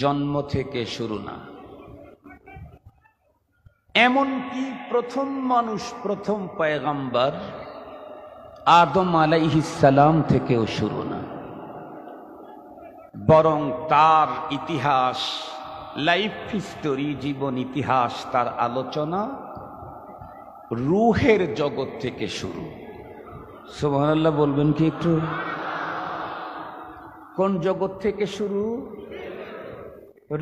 জন্ম থেকে শুরু না। এমনকি প্রথম মানুষ, প্রথম পয়গম্বর আদম আলাইহিস সালাম থেকেও শুরু না, বরং তার ইতিহাস, লাইফ হিস্টোরি, জীবন ইতিহাস, তার আলোচনা রূহের জগৎ থেকে শুরু। সুবহানাল্লাহ বলবেন কি একটু? কোন জগৎ থেকে শুরু?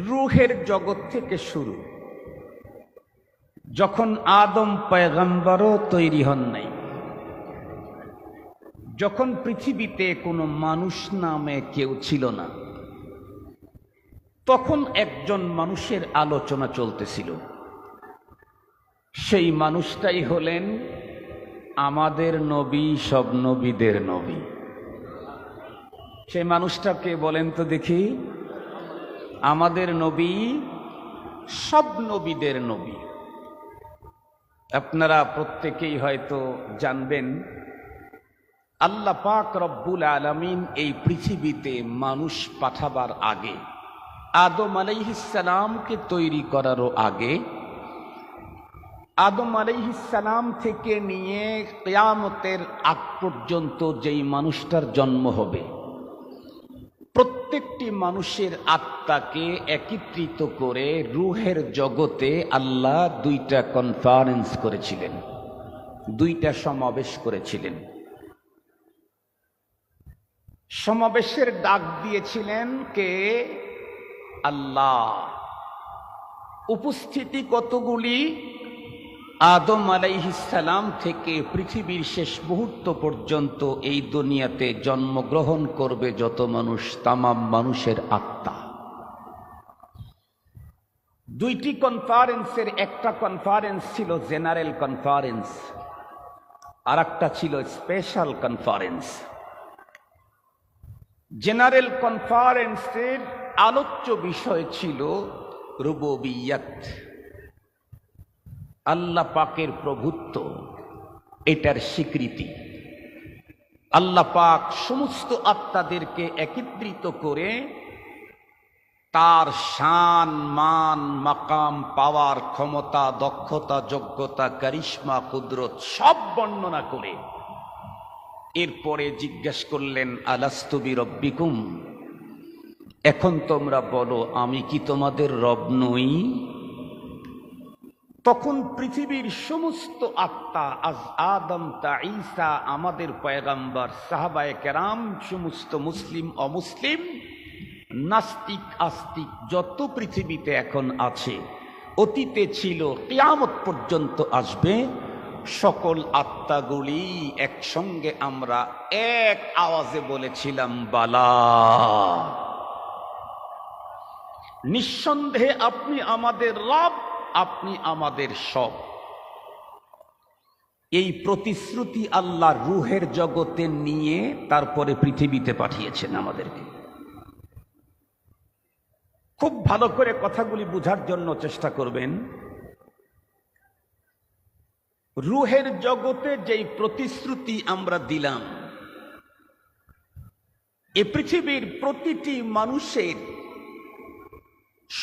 রূহের জগৎ থেকে শুরু। যখন আদম পয়গম্বরও তৈরি হন নাই, যখন পৃথিবীতে কোনো মানুষ নামে কেউ ছিল না, তখন একজন মানুষের আলোচনা চলতেছিল। সেই মানুষটাই হলেন আমাদের নবী, সব নবীদের নবী। সেই মানুষটাকে বলেন তো দেখি? আমাদের নবী, সব নবীদের নবী। আপনারা প্রত্যেকেই হয়তো জানবেন, আল্লাহ পাক রব্বুল আলামিন এই পৃথিবীতে মানুষ পাঠাবার আগে, আদম আলাইহিস সালামকে তৈরি করারও আগে, আদম আলাইহিস সালাম থেকে নিয়ে কিয়ামতের আগ পর্যন্ত যেই মানুষটার জন্ম হবে, প্রত্যেকটি মানুষের আত্মাকে একত্রিত করে রূহের জগতে আল্লাহ দুইটা কনফারেন্স করেছিলেন, দুইটা সমাবেশ করেছিলেন। সমাবেশের ডাক দিয়েছিলেন কে? আল্লাহ। উপস্থিতি কতগুলি? আদম আলাইহিস সালাম থেকে পৃথিবীর শেষ মুহূর্ত পর্যন্ত এই দুনিয়াতে জন্মগ্রহণ করবে যত মানুষ, তামাম মানুষের আত্মা। দুইটি কনফারেন্সের একটা কনফারেন্স ছিল জেনারেল কনফারেন্স, আর একটা ছিল স্পেশাল কনফারেন্স। জেনারেল কনফারেন্সের আলোচ্য বিষয় ছিল রুবুবিয়্যাত, আল্লাহ পাকের প্রভুত্ব, এটার স্বীকৃতি। আল্লাহ পাক সমস্ত আত্মাদেরকে একত্রিত করে তার শান, মান, মাকাম, পাওয়ার, ক্ষমতা, দক্ষতা, যোগ্যতা, কারিশমা, কুদরত সব বর্ণনা করে এরপরে জিজ্ঞেস করলেন, আলাস্তু বিরব্বিকুম, এখন তোমরা বলো আমি কি তোমাদের রব নই? তখন পৃথিবীর সমস্ত আত্মা, আজ আদম তা ঈসা, আমাদের পয়গম্বর, সাহাবায়ে কেরাম, সমস্ত মুসলিম অমুসলিম, নাস্তিক আস্তিক যত পৃথিবীতে এখন আছে, অতীতে ছিল, কিয়ামত পর্যন্ত আসবে, সকল আত্মাগুলি একসঙ্গে আমরা এক আওয়াজে বলেছিলাম বালা, নিঃসন্দেহে আপনি আমাদের রব, আপনি আমাদের সব। এই প্রতিশ্রুতি আল্লাহ রূহের জগতে নিয়ে তারপরে পৃথিবীতে পাঠিয়েছেন আমাদেরকে। খুব ভালো করে কথাগুলি বুঝার জন্য চেষ্টা করবেন। রূহের জগতে যেই প্রতিশ্রুতি আমরা দিলাম, এ পৃথিবীর প্রতিটি মানুষের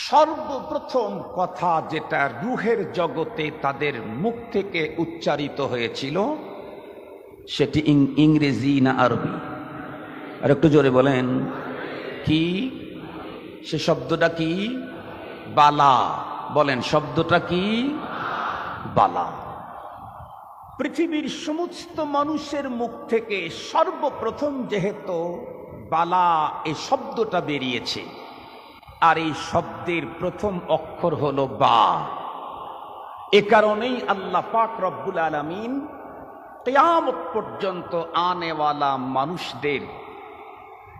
সর্বপ্রথম কথা যেটা রূহের জগতে তাদের মুখ থেকে উচ্চারিত হয়েছিল, সেটি ইংরেজি না আরবি? আর একটু জোরে বলেন। কি? সে শব্দটা কি? বালা। বলেন, শব্দটা কি? বালা। পৃথিবীর সমস্ত মানুষের মুখ থেকে সর্বপ্রথম যেহেতু বালা এই শব্দটা বেরিয়েছে, আর এই শব্দের প্রথম অক্ষর হলো বা, এ কারণেই আল্লাহ পাক রব্বুল আলামিন কিয়ামত পর্যন্ত আনেওয়ালা মানুষদের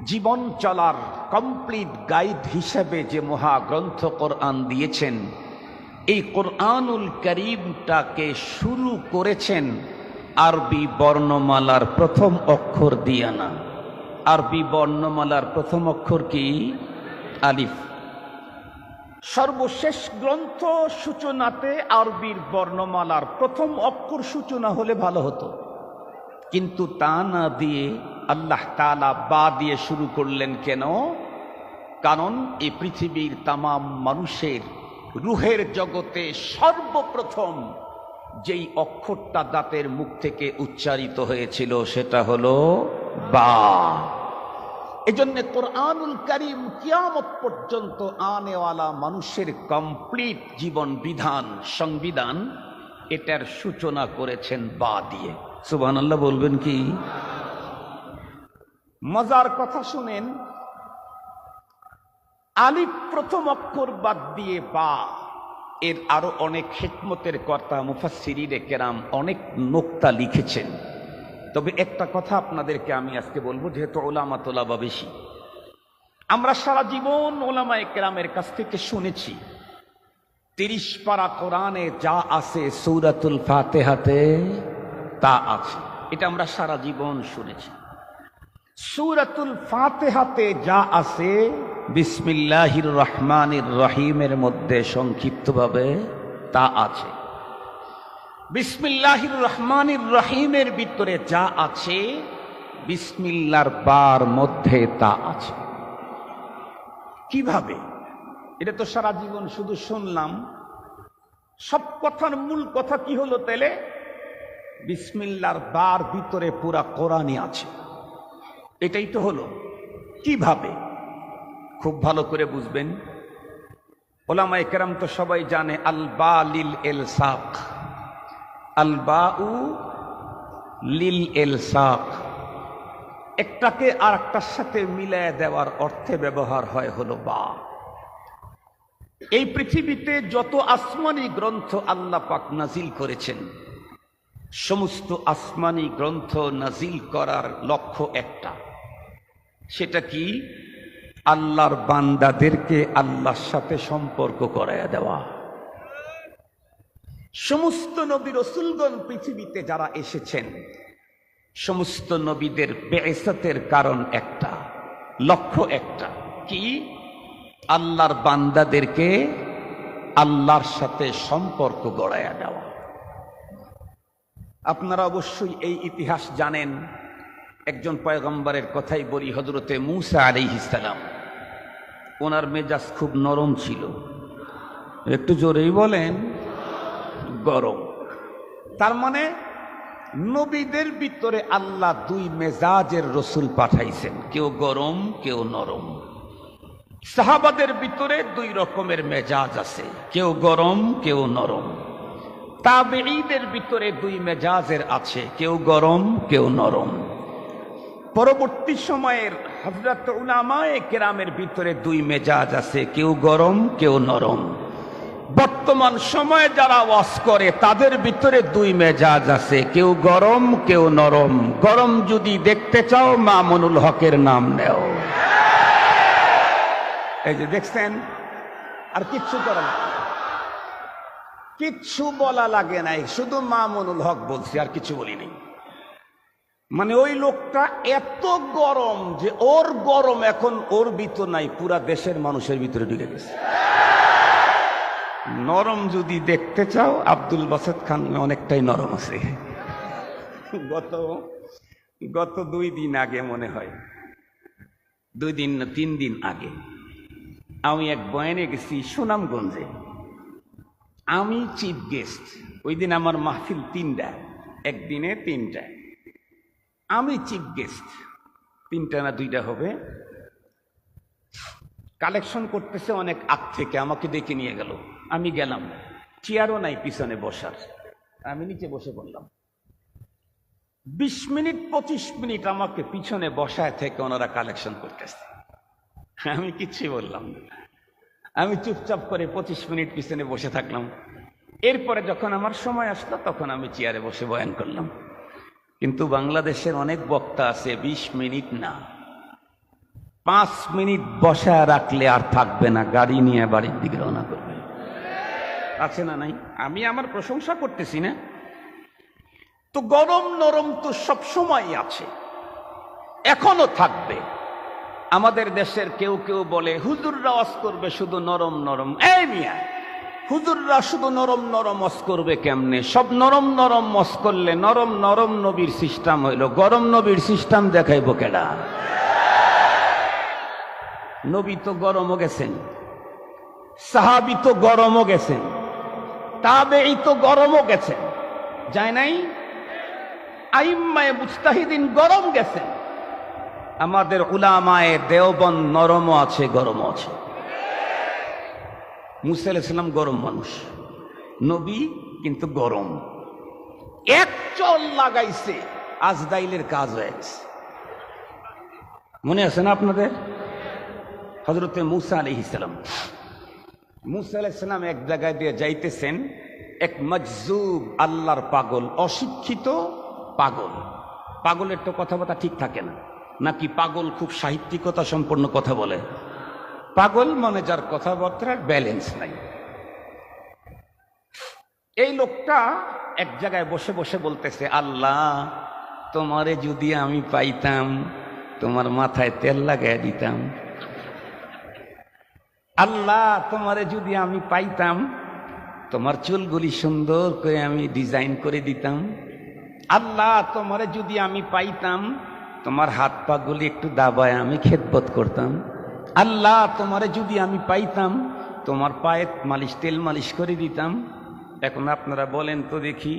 জীবন চলার কমপ্লিট গাইড হিসেবে যে মহাগ্রন্থ কোরআন দিয়েছেন, এই কোরআনুল কারীমটাকে শুরু করেছেন আরবি বর্ণমালার প্রথম অক্ষর দিয়া না। আরবি বর্ণমালার প্রথম অক্ষর কি? আলিফ। সর্বশেষ গ্রন্থ সূচনাতে আরবির বর্ণমালার প্রথম অক্ষর সূচনা হলে ভালো হতো, কিন্তু তা না দিয়ে আল্লাহ তাআলা বা দিয়ে শুরু করলেন কেন? কারণ এই পৃথিবীর তামাম মানুষের রুহের জগতে সর্বপ্রথম যেই অক্ষরটা দাঁতের মুখ থেকে উচ্চারিত হয়েছিল সেটা হলো বা। এজন্য কোরআনুল কারীম কিয়ামত পর্যন্ত আনেওয়ালা মানুষের কমপ্লিট জীবন বিধান সংবিধান এটার সূচনা করেছেন বা দিয়ে। সুবহানাল্লাহ বলবেন কি? মজার কথা শুনেন, আলিফ প্রথম অক্ষর বাদ দিয়ে বা, এর আরো অনেক হিকমতের কর্তা মুফাসসিরিনে কেরাম অনেক নোক্তা লিখেছেন। তবে একটা কথা আপনাদেরকে আমি আজকে বলবো, যেহেতু উলামা তোলাবা বেশি, আমরা সারা জীবন উলামায়ে কেরামের কাছ থেকে শুনেছি 30 পারা কোরআনে যা আছে সূরাতুল ফাতিহাতে তা আছে। এটা আমরা সারা জীবন শুনেছি। সূরাতুল ফাতিহাতে যা আছে বিসমিল্লাহির রহমানির রহিমের মধ্যে সংক্ষিপ্তভাবে তা আছে। বিসমিল্লাহির রহমানির রহিমের ভিতরে যা আছে বিসমিল্লাহর বার মধ্যে তা আছে। কিভাবে? এটা তো সারা জীবন শুধু শুনলাম। সব কথার মূল কথা কি হলো তাহলে? বিসমিল্লাহর বার ভিতরে পুরা কোরআনই আছে। এটাই তো হলো। কিভাবে? খুব ভালো করে বুঝবেন। উলামায়ে কেরাম তো সবাই জানে আল বা লিল ইলসাক, আল বাউ লিল ইলসাক, একটাকে আর একটার সাথে মিলায় দেওয়ার অর্থে ব্যবহার হয় হলো বা। এই পৃথিবীতে যত আসমানি গ্রন্থ আল্লাহ পাক নাজিল করেছেন, সমস্ত আসমানি গ্রন্থ নাজিল করার লক্ষ্য একটা। সেটা কি? আল্লাহর বান্দাদেরকে আল্লাহর সাথে সম্পর্ক করায়া দেওয়া। সমস্ত নবী রাসূলগণ পৃথিবীতে যারা এসেছেন, সমস্ত নবীদের বেইসাতের কারণ একটা, লক্ষ্য একটা। কি? আল্লাহর বান্দাদেরকে আল্লাহর সাথে সম্পর্ক গড়ায়া দেওয়া। আপনারা অবশ্যই এই ইতিহাস জানেন। একজন পয়গম্বরের কথাই বলি, হযরতে মূসা আলাইহিস সালাম। ওনার মেজাজ খুব নরম ছিল। একটু জোরেই বলেন, গরম। তার মানে নবীদের ভিতরে আল্লাহ দুই মেজাজের রসুল পাঠাইছেন, কেউ গরম কেউ নরম। সাহাবাদের ভিতরে দুই রকমের মেজাজ আছে, কেউ গরম কেউ নরম। তাবেঈদের ভিতরে দুই মেজাজের আছে, কেউ গরম কেউ নরম। পরবর্তী সময়ের হযরত উলামায়ে কেরামের ভিতরে দুই মেজাজ আছে, কেউ গরম কেউ নরম। বর্তমান সময়ে যারা ওয়াজ করে তাদের ভিতরে দুই মেজাজ আছে, কেউ গরম কেউ নরম। গরম যদি দেখতে চাও মামুনুল হকের নাম নেও। এই যে দেখছেন, আর কিচ্ছু করা না, কিচ্ছু বলা লাগে নাই, শুধু মামুনুল হক বলছি, আর কিছু বলিনি। মানে ওই লোকটা এত গরম যে ওর গরম এখন ওর ভিতর নাই, পুরা দেশের মানুষের ভিতরে ঢুকে গেছে। নরম যদি দেখতে চাও আব্দুল বাসেত খান অনেকটাই নরম আছে। গত 2 দিন আগে মনে হয়, 2 দিন না 3 দিন আগে আমি এক বয়ানে গেছি সুনামগঞ্জে। আমি চিফ গেস্ট। ওই দিন আমার মাহফিল 3টা, একদিনে 3টা। আমি চিফ গেস্ট, 3টা না 2টা হবে। কালেকশন করতেছে অনেক আগ থেকে, আমাকে ডেকে নিয়ে গেল। আমি গেলাম, চেয়ারও নাই পিছনে বসার, আমি নিচে বসে পড়লাম। 20 মিনিট 25 মিনিট আমাকে পিছনে বসায় থেকে ওনারা কালেকশন করতেছে। আমি কিচ্ছু বললাম না, আমি চুপচাপ করে 25 মিনিট পিছনে বসে থাকলাম। এরপরে যখন আমার সময় আসলো তখন আমি চেয়ারে বসে বয়ান করলাম। কিন্তু বাংলাদেশের অনেক বক্তা আছে 20 মিনিট না, 5 মিনিট বসায় রাখলে আর থাকবে না, গাড়ি নিয়ে বাড়ির দিকে রওনা করবে। আছে না নাই? আমি আমার প্রশংসা করতেছি না তো। গরম নরম তো সব সময় আছে, এখনো থাকবে। আমাদের দেশের কেউ কেউ বলে হুজুররা ওয়াজ করবে শুধু নরম নরম। এই মিয়া, হুজুররা শুধু নরম নরম ওয়াজ করবে কেমনে? সব নরম নরম ওয়াজ করলে নরম নরম নবীর সিস্টেম হইল, গরম নবীর সিস্টেম দেখাইব কেডা? নবী তো গরমও গেছেন, সাহাবী তো গরমও গেছেন, তাবেঈ তো গরমও গেছেন, যায় নাই? আইম্মায়ে মুজতাহিদিন গরম গেছেন। আমাদের উলামায়ে দেওবন্দ নরমও আছে, গরমও আছে। মুসা আলাইহিস সালাম গরম মানুষ, নবী কিন্তু গরম। এক চল লাগাইছে, আজরাইলের কাজ হয়ে গেছে। মনে আছে না আপনাদের? হযরতে মুসা আলাইহিস সালাম, মুসা আলাইহিস সালাম এক জায়গায় দিয়ে যাইতেছেন, এক মজজুব আল্লাহর পাগল, অশিক্ষিত পাগল। পাগলের তো কথাবার্তা ঠিক থাকে না, নাকি পাগল খুব সাহিত্যিকতা সম্পন্ন কথা বলে? পাগল মনে যার কথাবার্তার ব্যালেন্স নাই। এই লোকটা এক জায়গায় বসে বসে বলতেছে, আল্লাহ তোমারে যদি আমি পাইতাম, তোমার মাথায় তেল লাগাই দিতাম। আল্লাহ তোমারে যদি আমি পাইতাম, তোমার চুলগুলি সুন্দর করে আমি ডিজাইন করে দিতাম। আল্লাহ তোমারে যদি আমি পাইতাম, তোমার হাত পা গুলি একটু দাবায় আমি খেদমত করতাম। আল্লাহ তোমারে যদি আমি পাইতাম, তোমার পায়ে মালিশ, তেল মালিশ করে দিতাম। এখন আপনারা বলেন তো দেখি,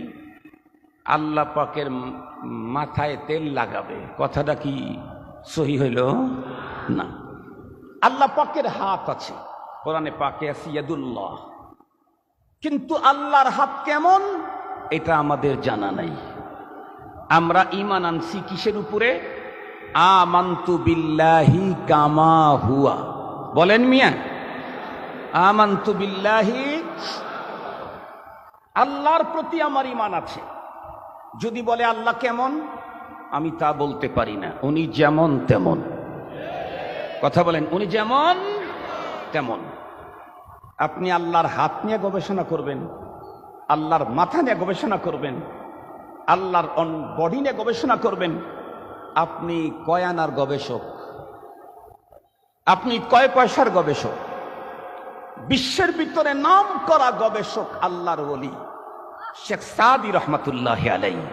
আল্লাহ পাকের মাথায় তেল লাগাবে, কথাটা কি সহি হইল? না। আল্লাহ পাকের হাত আছে, কোরআনে পাকে আছে ইয়াদুল্লাহ, কিন্তু আল্লাহর হাত কেমন এটা আমাদের জানা নাই। আমরা ঈমান আনছি কিসের উপরে? আমানতু বিল্লাহি কামা হুয়া। বলেন মিয়া, আমানতু বিল্লাহি, আল্লাহর প্রতি আমার ঈমান আছে। যদি বলে আল্লাহ কেমন, আমি তা বলতে পারি না। উনি যেমন তেমন। কথা বলেন, উনি যেমন তেমন। আপনি আল্লাহর হাত নিয়ে গবেষণা করবেন, আল্লাহর মাথা নিয়ে গবেষণা করবেন, আল্লাহর বডি নিয়ে গবেষণা করবেন, আপনি কয় আনার গবেষক, আপনি কয় পয়সার গবেষক। বিশ্বের ভিতরে নাম করা গবেষক আল্লাহর ওলি শেখ সাদি রহমাতুল্লাহ আলাইহি,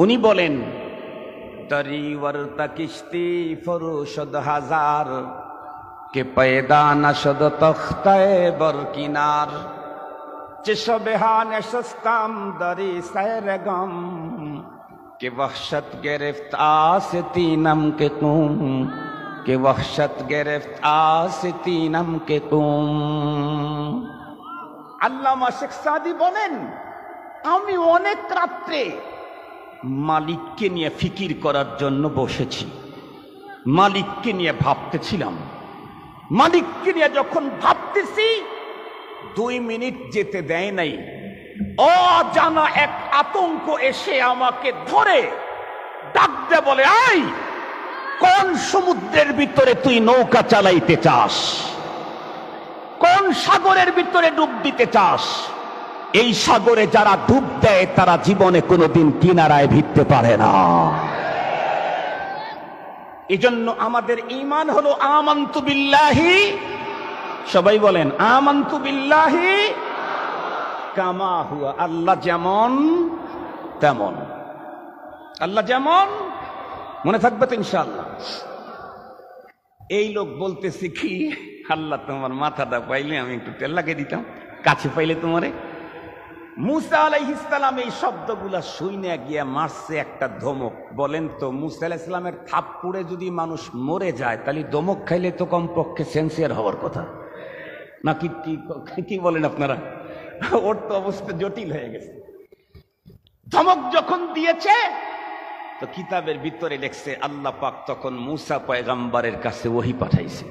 উনি বলেন, তরিওয়ারতা কিস্তি ফরুশদ হাজার কে পয়দা নশদ তখতায়ে বরকিনার চশবেহা নশস্তাম দরি সৈর গম কে ওহশত গিরফত আস্তিনম কে তুম কে ওহশত গিরফত আস্তিনম কে তুম। আল্লামা শেখ সাদি বলেন, আমি অনেক রাত্রে মালিককে নিয়ে ফিকির করার জন্য বসেছি, মালিককে নিয়ে ভাবতেছিলাম। মালিককে নিয়ে যখন ভাবতেছি, 2 মিনিট যেতে দেয় নাই, অজানা এক আতঙ্ক এসে আমাকে ধরে ডাক দিয়ে বলে, আই কোন সমুদ্রের ভিতরে তুই নৌকা চালাইতে চাস? কোন সাগরের ভিতরে ডুব দিতে চাস? এই সাগরে যারা ডুব দেয় তারা জীবনে কোনোদিন কিনারায় ভিড়তে পারে না। এজন্য আমাদের ঈমান হলো আমানতু বিল্লাহি, সবাই বলেন আমানতু বিল্লাহি কামা হুয়া, আল্লাহ যেমন তেমন। আল্লাহ যেমন, মনে থাকবে তো ইনশাআল্লাহ। এই লোক বলতেছে কি, আল্লাহ তোমার মাথাটা পাইলে আমি একটু তেল লাগিয়ে দিতাম, কাছে পাইলে তোমারে। মুসা আলাইহিস সালাম এই শব্দগুলা শুনে গিয়া মারছে একটা ধমক। বলেন তো, মুসা আলাইহিস সালামের থাপ্পড়ে যদি মানুষ মরে যায়, তাহলে ধমক খাইলে তো কমপক্ষে সেন্সিয়ার হওয়ার কথা নাকি? কি বলেন আপনারা? ওর তো অবস্থা জটিল হয়ে গেছে। ধমক যখন দিয়েছে, তো কিতাবের ভিতরে লেখছে আল্লাহ পাক তখন মুসা পয়গম্বরের কাছে ওহী পাঠাইছে।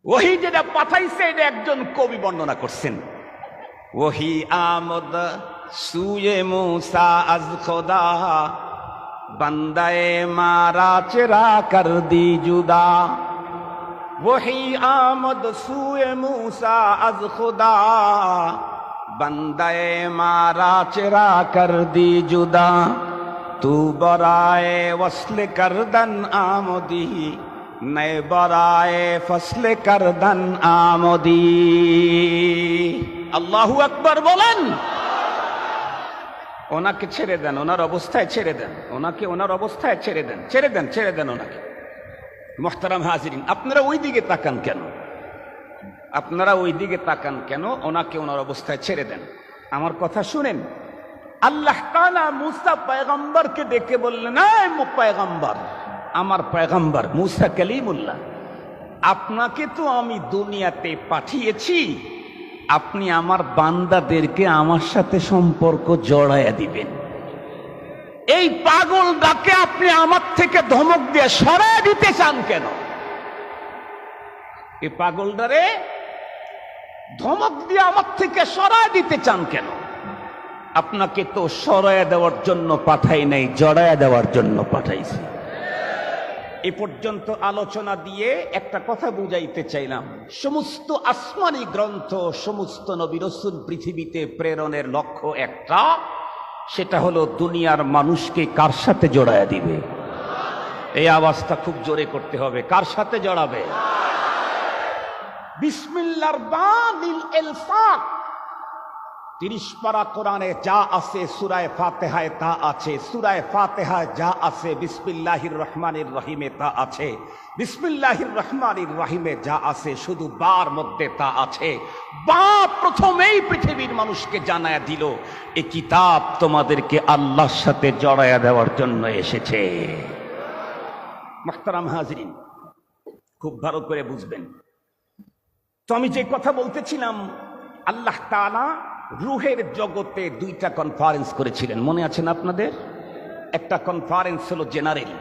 ওহী যেটা পাঠাইছে এটা একজন কবি বর্ণনা করছেন, ওহী আমদ সুয়ে মুসা আজ খোদা বন্দায়ে মারা চেরা কর দি জুদা। ওহী আমদ সুয়ে মুসা আজ খোদা বন্দায়ে মারা চেরা কর দি জুদা। তু বরায়ে ওসলে করদন আমদি নয়ে বরায়ে ফসলে করদন আমদি। আল্লাহু আকবার বলেন। ওনাকে ছেড়ে দেন, ওনার অবস্থায় ছেড়ে দেন, ওনাকে ওনার অবস্থায় ছেড়ে দেন, ছেড়ে দেন, ছেড়ে দেন ওনাকে। মুহতারাম হাজিরিন, আপনারা ওই দিকে তাকান কেন? আপনারা ওই দিকে তাকান কেন? ওনাকে ওনার অবস্থায় ছেড়ে দেন, আমার কথা শুনেন। আল্লাহ তাআলা মুসা পয়গম্বরকে ডেকে বললেন, এই পয়গম্বর, আমার পয়গম্বর মুসা কালিমুল্লাহ, আপনাকে তো আমি দুনিয়াতে পাঠিয়েছি, আপনি আমার বান্দাদেরকে আমার সাথে সম্পর্ক জড়ায়া দিবেন। এই পাগলটাকে আপনি আমার থেকে ধমক দিয়ে সরায় দিতে চান কেন? এই পাগলটারে ধমক দিয়ে আমার থেকে সরায় দিতে চান কেন? আপনাকে তো সরায় দেওয়ার জন্য পাঠাই নাই, জড়ায়া দেওয়ার জন্য পাঠাইছি। এ পর্যন্ত আলোচনা দিয়ে একটা কথা বুঝাইতে চাইলাম, সমস্ত আসমানি গ্রন্থ, সমস্ত নবী রাসূল পৃথিবীতে প্রেরণের লক্ষ্য একটা, সেটা হলো দুনিয়ার মানুষকে কার সাথে জড়ায়া দিবে। এই আওয়াজটা খুব জোরে করতে হবে। কার সাথে জড়াবে? বিসমিল্লাহর বানিল ইলফাক 30 পারা কোরআনে যা আছে সূরায়ে ফাতিহায় তা আছে, সূরায়ে ফাতিহায় যা আছে বিসমিল্লাহির রহমানির রহিমে তা আছে, বিসমিল্লাহির রহমানির রহিমে যা আছে শুধু বার মধ্যে তা আছে। বা প্রথমেই পৃথিবীর মানুষকে জানায়া দিল, এই কিতাব তোমাদেরকে আল্লাহর সাথে জড়ায়া দেওয়ার জন্য এসেছে। মুহতারাম হাজিরিন, খুব ভালো করে বুঝবেন। তো আমি যে কথা বলতেছিলাম, আল্লাহ তাআলা রূহের জগতে 2টা কনফারেন্স করেছিলেন, মনে আছেন আপনাদের? একটা কনফারেন্স হলো জেনারেল,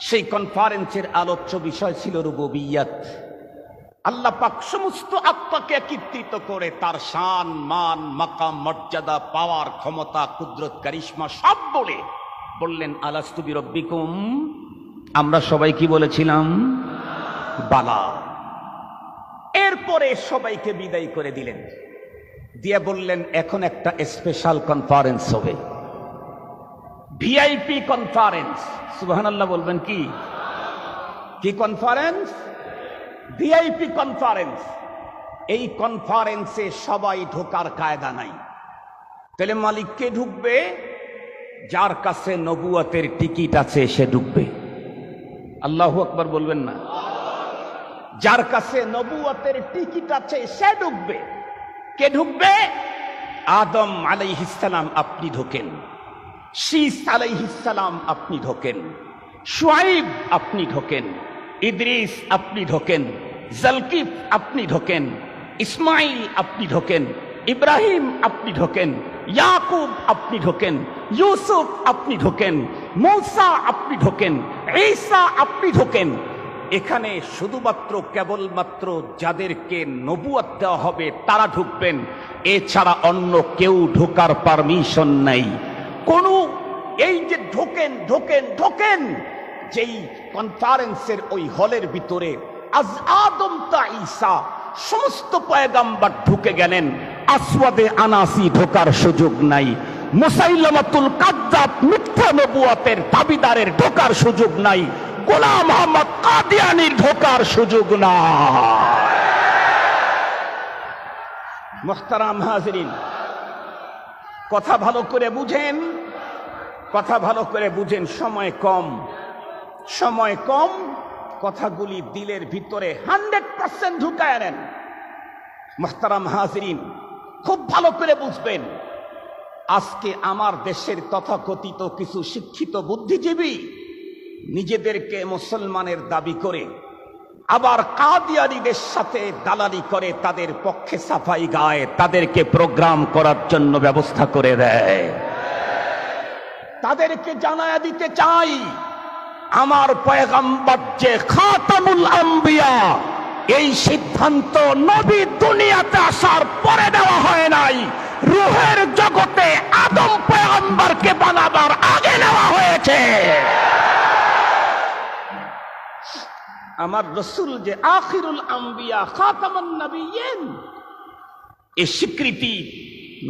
সেই কনফারেন্সের আলোচ্য বিষয় ছিল রুবুবিয়্যাত। আল্লাহ পাক সমস্ত আত্মাকে একত্রিত করে তার শান, মান, মাকাম, মর্যাদা, পাওয়ার, ক্ষমতা, কুদরত, কারিশমা সব বলে বললেন, আলাস্তু বিরব্বিকুম। আমরা সবাই কি বলেছিলাম? বালা। এরপরে সবাইকে বিদায় করে দিলেন, দিয়ে বললেন এখন একটা স্পেশাল কনফারেন্স হবে, ভিআইপি কনফারেন্স। সুবহানাল্লাহ বলবেন। কি কি কনফারেন্স? VIP conference. এই কনফারেন্সে সবাই ঢোকার কায়দা নাই। তাহলে মালিক কে ঢুকবে? যার কাছে নবুয়তের টিকিট আছে সে ঢুকবে। আল্লাহু আকবার বলবেন না? যার কাছে নবুয়তের টিকিট আছে সে ঢুকবে। কে ঢুকবে? আদম আলাইহিস সালাম আপনি ঢোকেন, শীস আলাইহিস সালাম আপনি ঢোকেন, শুআইব আপনি ঢোকেন, ইদ্রিস আপনি ঢোকেন, জলকিফ আপনি ঢোকেন, ইসমাইল আপনি ঢোকেন, ইব্রাহিম আপনি ঢোকেন, ইয়াকুব আপনি ঢোকেন, ইউসুফ আপনি ঢোকেন, মূসা আপনি ঢোকেন, ঈসা আপনি ঢোকেন। এখানে শুধুমাত্র কেবলমাত্র যাদেরকে নবুয়ত দেওয়া হবে তারা ঢুকবেন, এছাড়া অন্য কেউ ঢোকার পারমিশন নাই। কোন এই যে ঢোকেন ঢোকেন ঢোকেন, যেই কনফারেন্সের ওই হলের ভিতরে আজ আদম তা ঈসা সমস্ত পয়গাম্বর ঢুকে গেলেন, আসওয়াদে আনাসি ঢোকার সুযোগ নাই, মুসাইলামাতুল কাযযাব মিথ্যা নবুয়তের দাবিদারের ঢোকার সুযোগ নাই, গোলাম আহমদ কাদিয়ানির ঢোকার সুযোগ নাই। মুহতারাম হাজিরিন, কথা ভালো করে বুঝেন, কথা ভালো করে বুঝেন। সময় কম, সময় কম, কথাগুলি দিলের ভিতরে 100% ঢুকায় নেন। মুহতারাম হাজিরিন, খুব ভালো করে বুঝবেন। আজকে আমার দেশের তথাকথিত কিছু শিক্ষিত বুদ্ধিজীবী নিজেদেরকে মুসলমানের দাবি করে আবার কাদিয়ানীদের সাথে দালালি করে তাদের পক্ষে সাফাই গায়, তাদেরকে প্রোগ্রাম করার জন্য ব্যবস্থা করে দেয়। তাদেরকে জানায়া দিতে চাই, আমার পয়গম্বর যে খাতামুল আম্বিয়া, এই সিদ্ধান্ত নবী দুনিয়াতে আসার পরে দেওয়া হয় নাই, রূহের জগতে আদম পয়গম্বরকে বানাবার আগে নেওয়া হয়েছে। আমার রাসূল যে আখিরুল আম্বিয়া খাতামুন নবিয়্যিন, এই স্বীকৃতি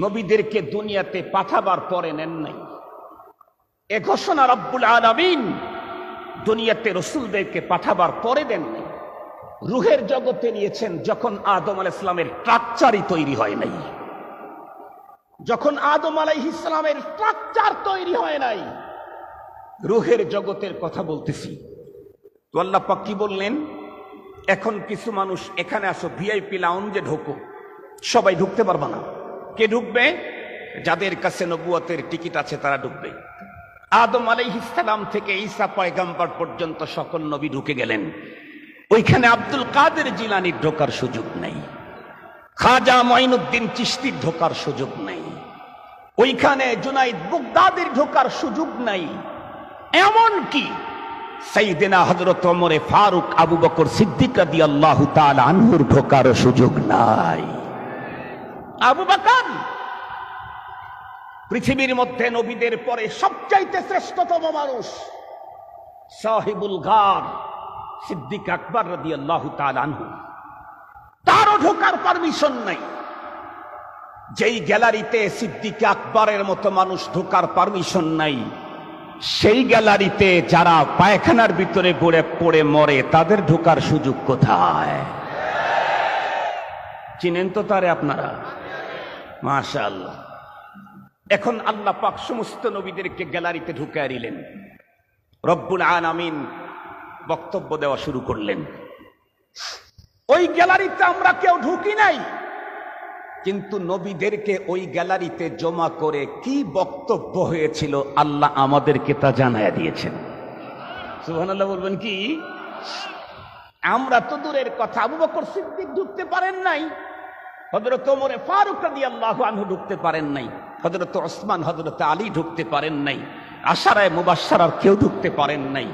নবীদেরকে দুনিয়াতে পাঠাবার পরে নেন নাই। এ ঘোষণা রব্বুল আলামিন দুনিয়াতে রাসূলদেরকে পাঠাবার পরে দেন নাই, রূহের জগতে নিয়েছেন যখন আদম আলাইহিস সালামের স্ট্রাকচারই তৈরি হয় নাই। যখন আদম আলাইহিস সালামের স্ট্রাকচার তৈরি হয় নাই, রূহের জগতের কথা বলতেছি। তো আল্লাহ পাক কি বললেন, এখন কিছু মানুষ এখানে আসো, ভিআইপি লাউঞ্জে ঢোকো। সবাই ঢুকতে পারবে না। কে ঢুকবে? যাদের কাছে নবুয়তের টিকিট আছে তারা ঢুকবে। আদম আলাইহিস সালাম থেকে ঈসা পয়গম্বর পর্যন্ত সকল নবী ঢুকে গেলেন। ওইখানে আব্দুল কাদের জিলানীর ঢোকার সুযোগ নেই, খাজা মঈনুদ্দিন চিশতির ঢোকার সুযোগ নেই, ওইখানে জুনাইদ বুগদাদির ঢোকার সুযোগ নাই। এমন কি সাইয়েদনা হযরত ওমরে ফারুক, আবু বকর সিদ্দিক রাদিয়াল্লাহু তাআলা আনহুর ঢোকার সুযোগ নাই। আবু বকর পৃথিবীর মধ্যে নবীদের পরে সবচাইতে শ্রেষ্ঠতম মানুষ, সাহিবুল গার সিদ্দিক আকবর রাদিয়াল্লাহু তাআলা আনহু, তারও ঢোকার পারমিশন নাই। যেই গ্যালারিতে সিদ্দিক আকবরের মতো মানুষ ঢোকার পারমিশন নাই, সেই গ্যালারিতে যারা পায়খানার ভিতরে পড়ে মরে তাদের ঢোকার সুযোগ কোথায়? চিনেন তো তারে আপনারা? মাশাআল্লাহ। এখন আল্লাহ পাক সমস্ত নবীদেরকে গ্যালারিতে ঢুকায় দিলেন। রব্বুল আলামিন বক্তব্য দেওয়া শুরু করলেন। ওই গ্যালারিতে আমরা কেউ ঢুকি নাই, কিন্তু নবীদেরকে ওই গ্যালারিতে জমা করে কি বক্তব্য হয়েছিল আল্লাহ আমাদেরকে তা জানায়া দিয়েছেন। সুবহানাল্লাহ বলবেন কি? আমরা তো দূরের কথা, আবু বকর সিদ্দিক ঢুকতে পারেন নাই, হযরত ওমরে ফারুক রাদিয়াল্লাহু আনহু ঢুকতে পারেন নাই, হযরত ওসমান, হযরত আলী ঢুকতে পারেন নাই, আশারায়ে মুবাশশারার কেউ ঢুকতে পারেন নাই,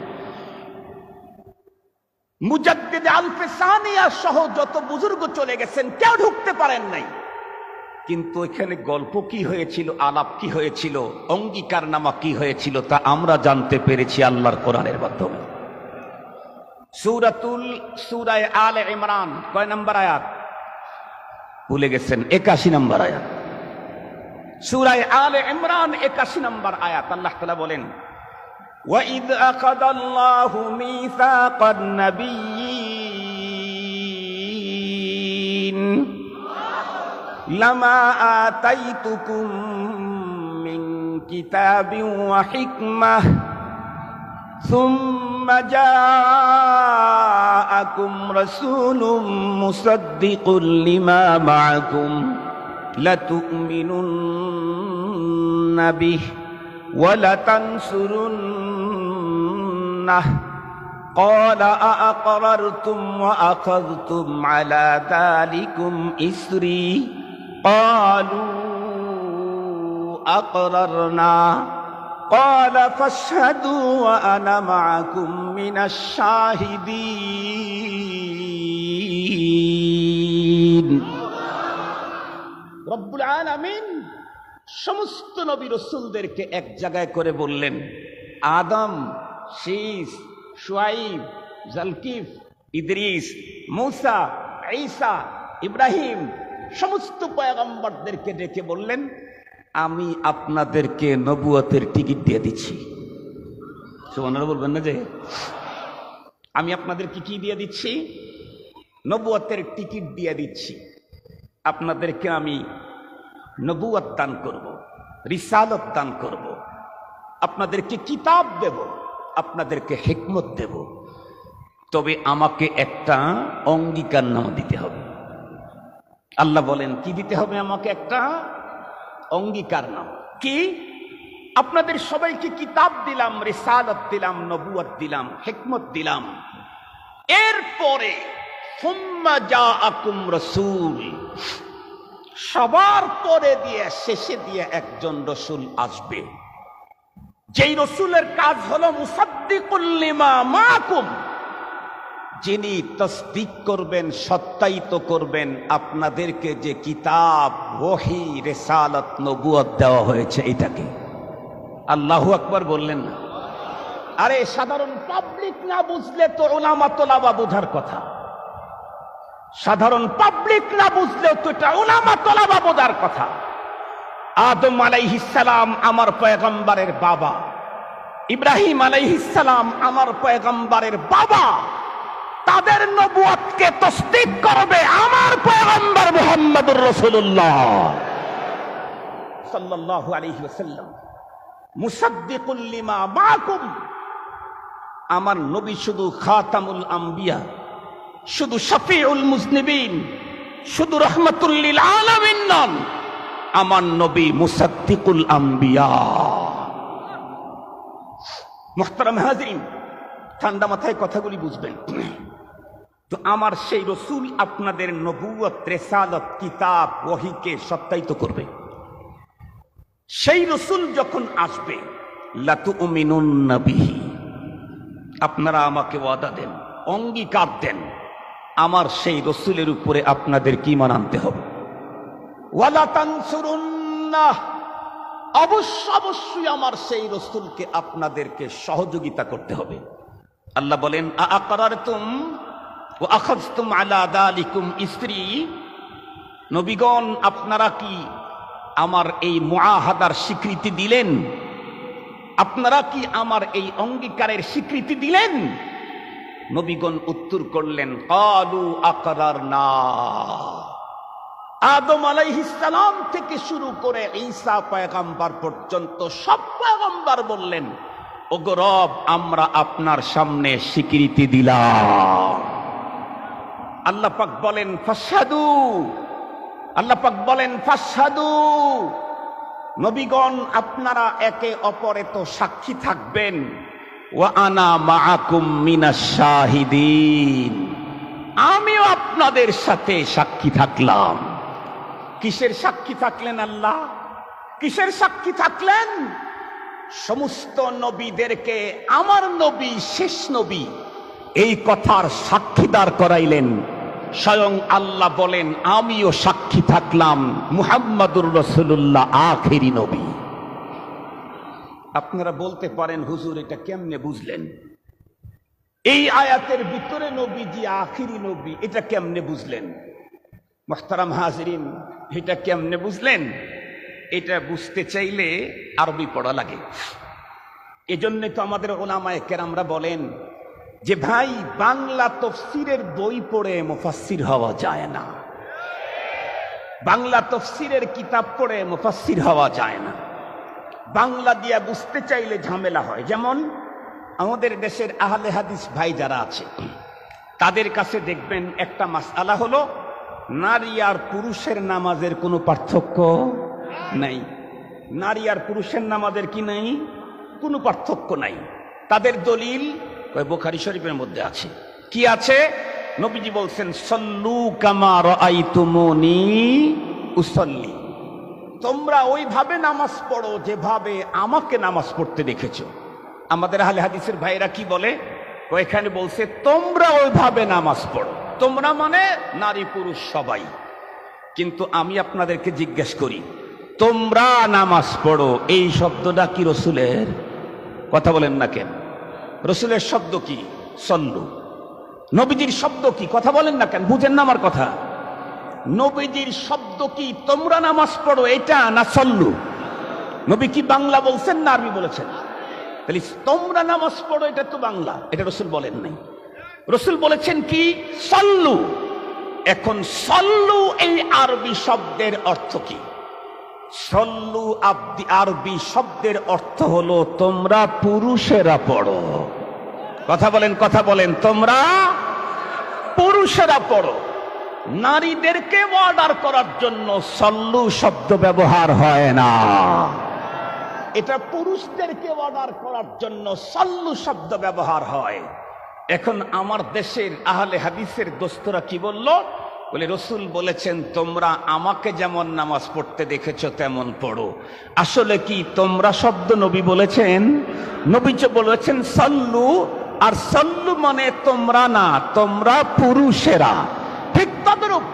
মুজাদ্দিদ আলফে সানিয়া সহ যত বুজুর্গ চলে গেছেন কেউ ঢুকতে পারেন নাই। কিন্তু এখানে গল্প কি হয়েছিল, আলাপ কি হয়েছিল, অঙ্গীকারনামা কি হয়েছিল তা আমরা জানতে পেরেছি আল্লাহর কোরআনের মাধ্যমে। সূরা আলে ইমরান কয় নম্বর আয়াত ভুলে গেছেন? 81 নম্বর আয়াত। সূরা আলে ইমরান 81 নম্বর আয়াত। আল্লাহ তাআলা বলেন, وَإِذْ أَخَذَ اللَّهُ مِيثَاقَ النَّبِيِّينَ لَمَا آتَيْتُكُم مِّن كِتَابٍ وَحِكْمَةٍ ثُمَّ جَاءَكُمْ رَسُولٌ مُصَدِّقٌ لِّمَا مَعَكُمْ لَتُؤْمِنُنَّ بِهِ وَلَتَنصُرُنَّهُ قَالَ أَأَقْرَرْتُمْ وَأَخَذْتُمْ عَلَى ذَلِكُمْ إِصْرِي قَالُوا أَقْرَرْنَا قَالَ فَاشْهَدُوا وَأَنَا مَعَكُمْ مِنَ الشَّاهِدِينَ। রব্বুল আলামিন সমস্ত নবী রাসূলদেরকে এক জায়গায় করে বললেন, আদম, শীস, শুআইব, জালকিফ, ইদ্রিস, মূসা, ঈসা, ইব্রাহিম, সমস্ত পয়গম্বরদেরকে ডেকে বললেন, আমি আপনাদেরকে নবুয়তের টিকিট দিয়ে দিচ্ছি। সুবহানাল্লাহ বলবেন না? যে আমি আপনাদেরকে কি দিয়ে দিচ্ছি? নবুয়তের টিকিট দিয়ে দিচ্ছি। আপনাদেরকে আমি নবুয়ত দান করব, রিসালত দান করব, আপনাদেরকে কিতাব দেব, আপনাদেরকে হিকমত দেব। তবে আমাকে একটা অঙ্গীকারনামা দিতে হবে। আল্লাহ বলেন, কি দিতে হবে? আমাকে একটা অঙ্গীকারনামা। কি? আপনাদের সবাইকে কিতাব দিলাম, রিসালত দিলাম, নবুয়ত দিলাম, হিকমত দিলাম। এরপরে সুম্মা জাআকুম রাসূল, সবার পরে দিয়ে শেষে দিয়ে একজন রসুল আসবে, যেই রসুলের কাজ হলো মুসাদ্দিকুল লিমা মাকুম, যিনি তসদিক করবেন, সত্যায়িত করবেন আপনাদেরকে যে কিতাব, ওহী, রিসালাত, নবুয়ত দেওয়া হয়েছে এটাকে। আল্লাহু আকবার বললেন না? আরে সাধারণ পাবলিক না বুঝলে তো উলামা তোলাবা বোঝার কথা। সাধারণ পাবলিক না বুঝলেও তো এটা উলামা তোলাবা বোঝার কথা। আদম আলাইহিস সালাম আমার পয়গম্বরের বাবা, ইব্রাহিম আলাইহিস সালাম আমার পয়গম্বরের বাবা। তাদের নবুয়তকে তাসদীক করবে আমার পয়গম্বর মুহাম্মদুর রাসূলুল্লাহ সাল্লাল্লাহু আলাইহি ওয়াসাল্লাম। মুসাদ্দিকুল লিমা মাকুম, আমার নবী শুধু খাতামুল আম্বিয়া, শুধু শফিউল মুজনিবিন, শুধু রহমাতুল লিল আলামিন নন, আমার নবী মুসাদ্দিকুল আম্বিয়া। মুহতারাম হাজিরিন, ঠান্ডা মাথায় কথাগুলি বুঝবেন। তো আমার সেই রসুল আপনাদের নবুয়ত, রিসালাত, কিতাব, ওহীকে সত্যায়িত করবে। সেই রসুল যখন আসবে, লাতুমিনুন্না বিহি, আপনারা আমাকে ওয়াদা দেন, অঙ্গীকার দেন, আমার সেই রসুলের উপরে আপনাদের কি ঈমান আনতে হবে। ওয়ালা তানসুরুন্নাহ, অবশ্যই আমার সেই রসুলকে আপনাদেরকে সহযোগিতা করতে হবে। আল্লাহ বলেন, আআকরারতুম ওয়া আখাযতুম আলা যালিকুম ইসরি, নবীগণ আপনারা কি আমার এই মুআহাদার স্বীকৃতি দিলেন? আপনারা কি আমার এই অঙ্গীকারের স্বীকৃতি দিলেন? নবীগণ উত্তর করলেন, ক্বালু আকরারনা। আদম আলাইহিস সালাম থেকে শুরু করে ঈসা পয়গম্বর পর্যন্ত সব পয়গম্বর বললেন, ওগো রব, আমরা আপনার সামনে স্বীকৃতি দিলাম। আল্লাহ পাক বলেন ফাশহাদু, আল্লাহ পাক বলেন ফাশহাদু, নবীগণ আপনারা একে অপরে তো সাক্ষী থাকবেন। ওয়া আনা মাআকুম মিনাশ শাহিদিন, আমিও আপনাদের সাথে সাক্ষী থাকলাম। কিসের সাক্ষী থাকলেন আল্লাহ? কিসের সাক্ষী থাকলেন? সমস্ত নবীদেরকে আমার নবী শেষ নবী এই কথার সাক্ষীদার করাইলেন। স্বয়ং আল্লাহ বলেন, আমিও সাক্ষী থাকলাম, মুহাম্মাদুর রাসূলুল্লাহ আখেরি নবী। আপনারা বলতে পারেন, হুজুর এটা কেমনে বুঝলেন? এই আয়াতের ভিতরে নবীজি আখেরি নবী, এটা কেমনে বুঝলেন? মুহতারাম হাজিরিন, এটা কেমনে বুঝলেন? এটা বুঝতে চাইলে আরবি পড়া লাগে। এজন্য তো আমাদের উলামায়ে কেরামরা বলেন যে ভাই, বাংলা তাফসীরের বই পড়ে মুফাসসির হওয়া যায় না, বাংলা তাফসীরের কিতাব পড়ে মুফাসসির হওয়া যায় না। বাংলা দিয়া বুঝতে চাইলে ঝামেলা হয়। যেমন আমাদের দেশের আহলে হাদিস ভাই যারা আছে, তাদের কাছে দেখবেন একটা মাসআলা হলো, নারী আর পুরুষের নামাজের কোনো পার্থক্য নাই। নারী আর পুরুষের নামাজের কি নাই? কোনো পার্থক্য নাই। তাদের দলিল বুখারী শরীফের মধ্যে আছে। কি আছে? নবীজি বলছেন, সল্লু কামা রাআইতুমুনি উসাল্লি, তোমরা ওইভাবে নামাজ পড়ো যেভাবে আমাকে নামাজ পড়তে দেখেছো। আমাদের আহলে হাদিসের ভাইরা কি বলে? ওইখানে বলছে তোমরা ওইভাবে নামাজ পড়ো। তোমরা মানে নারী পুরুষ সবাই। কিন্তু আমি আপনাদেরকে জিজ্ঞেস করি, তোমরা নামাজ পড়ো এই শব্দটা কি রসুলের? কথা বলেন না কেন? রসুলের শব্দ কি? সল্লু। নবীজির শব্দ কি? কথা বলেন না কেন? বুঝেন না আমার কথা? নবীজির শব্দ কি তোমরা নামাজ পড়ো এটা, না সল্লু? নবী কি বাংলা বলছেন না আরবি বলেছেন? তাহলে তোমরা নামাজ পড়ো এটা তো বাংলা, এটা রসুল বলেন নাই। রসুল বলেছেন কি? সল্লু। এখন সল্লু এই আরবি শব্দের অর্থ কি? সল্লু আরবি শব্দের অর্থ হলো তোমরা পুরুষেরা পড়ো। কথা বলেন, কথা বলেন, তোমরা পুরুষেরা পড়ো। নারীদেরকে অর্ডার করার জন্য সল্লু শব্দ ব্যবহার হয় না, এটা পুরুষদেরকে অর্ডার করার জন্য সল্লু শব্দ ব্যবহার হয়। এখন আমার দেশের আহলে হাদিসের দোস্তরা কি বলল? বলে রসুল বলেছেন তোমরা আমাকে যেমন নামাজ পড়তে দেখেছো তেমন পড়ো। আসলে কি তোমরা শব্দ নবী বলেছেন? নবী যে বলেছেন সল্লু, আর সল্লু মানে তোমরা না, তোমরা পুরুষেরা। ঠিক তদ্রূপ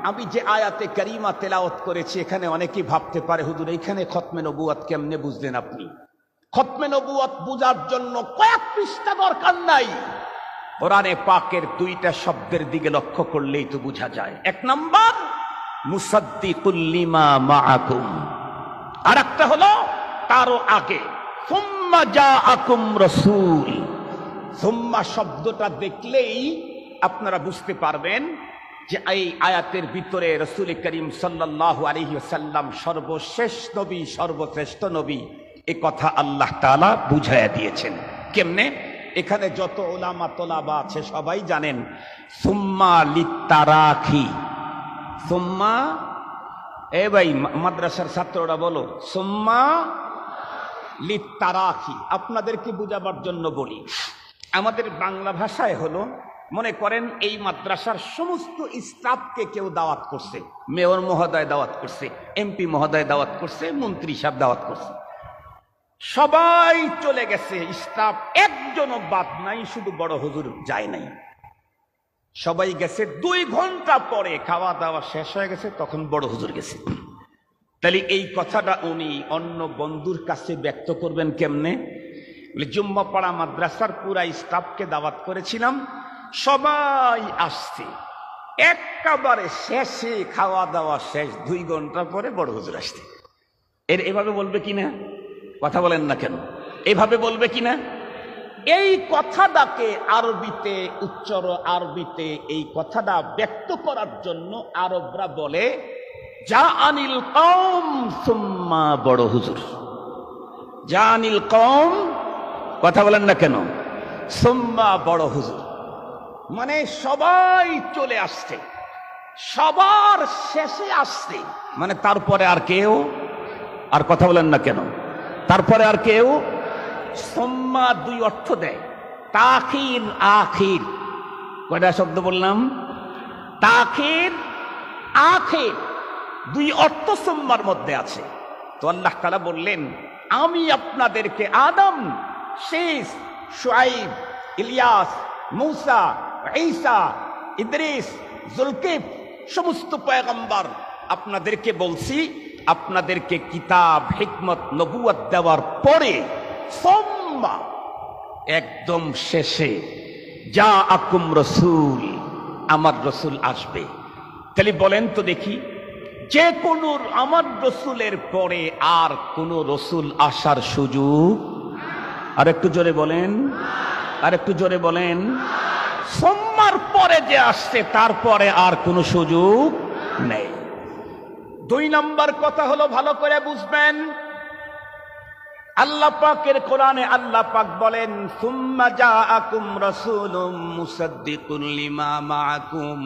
আমি যে আয়াতে কারিমা তেলাওয়াত করেছি, এখানে অনেকেই ভাবতে পারে হুজুর এইখানে খতমে নবুয়ত কেমনে বুঝলেন আপনি? খতমে নবুয়ত বুঝার জন্য কয়েক পৃষ্ঠা দরকার নাই, কোরআনে পাকের দুইটা শব্দের দিকে লক্ষ্য করলেই তো বোঝা যায়। এক নাম্বার মুসাদ্দিকুল লিমা মাআকুম, আর একটা হলো তারও আগে সুম্মা জাআকুম রাসূল। সুম্মা শব্দটা দেখলেই আপনারা বুঝতে পারবেন যে এই আয়াতের ভিতরে রাসূল করিম সাল্লাল্লাহু আলাইহি ওয়াসাল্লাম সর্বশেষ নবী, সর্বশ্রেষ্ঠ নবী, এ কথা আল্লাহ তাআলা বুঝাইয়া দিয়েছেন। কেমনে? এখানে যত উলামা তোলাবা আছে সবাই জানেন সুম্মা লিত্তারাখি, সুম্মা, এ ভাই মাদ্রাসার ছাত্ররা বলো, সুম্মা লিত্তারাখি। আপনাদেরকে বুঝাবার জন্য বলি, আমাদের বাংলা ভাষায় হলো, মনে করেন এই মাদ্রাসার সমস্ত স্টাফকে কেউ দাওয়াত করছে, মেয়র মহোদয় দাওয়াত করছে, এমপি মহোদয় দাওয়াত করছে, মন্ত্রী সাহেব দাওয়াত করছে, সবাই চলে গেছে, স্টাফ একজনও বাদ নাই, শুধু বড় হুজুর যায় নাই। সবাই গেছে, 2 ঘন্টা পরে খাওয়া দাওয়া শেষ হয়ে গেছে, তখন বড় হুজুর গেছে। তাহলে এই কথাটা উনি অন্য বন্ধুর কাছে ব্যক্ত করবেন কেমনে? বলে জুম্মাপাড়া মাদ্রাসার পুরা স্টাফকে দাওয়াত করেছিলাম, সবাই আসছে, একেবারে শেষে খাওয়া দাওয়া শেষ, 2 ঘন্টা পরে বড় হুজুর আসছে। এভাবে বলবে কিনা? কথা বলেন না কেন? এভাবে বলবে কিনা? এই কথাটাকে আরবিতে, উচ্চার আরবিতে এই কথাটা ব্যক্ত করার জন্য আরবরা বলে যা আনিল কওম সুম্মা বড় হুজুর, যা আনিল কওম, কথা বলেন না কেন, সুম্মা বড় হুজুর, মানে সবাই চলে আসছে, সবার শেষে আসছে, মানে তারপরে আর কেউ, আর কথা বলেন না কেন, তারপরে আর কেউ। সুম্মা 2 অর্থ দেয়, তাখির আখির। কয়টা শব্দ বললাম? তাখির আখির, 2 অর্থ সুম্মার মধ্যে আছে। তো আল্লাহ তাআলা বললেন আমি আপনাদেরকে আদম, শীস, শুআইব, ইলিয়াস, মূসা, ঈসা, ইদ্রিস, জুলকিফ, সমস্ত পয়গম্বর আপনাদেরকে বলছি, আপনাদেরকে কিতাব, হিকমত, নবুয়ত দেওয়ার পরে সুম্মা একদম শেষে যা আকুম রসুল, আমার রসুল আসবে। তাহলে বলেন তো দেখি, যে কোন আমার রসুলের পরে আর কোন রসুল আসার সুযোগ? আর একটু জোরে বলেন, আর একটু জোরে বলেন। সুম্মার পরে যে আসছে তারপরে আর কোনো সুযোগ নেই। 2 নম্বর কথা হলো, ভালো করে বুঝবেন, আল্লাহ পাকের কোরআনে আল্লাহ পাক বলেন সুম্মা জাআকুম রাসূলুম মুসাদ্দিকুন লিমা মাআকুম,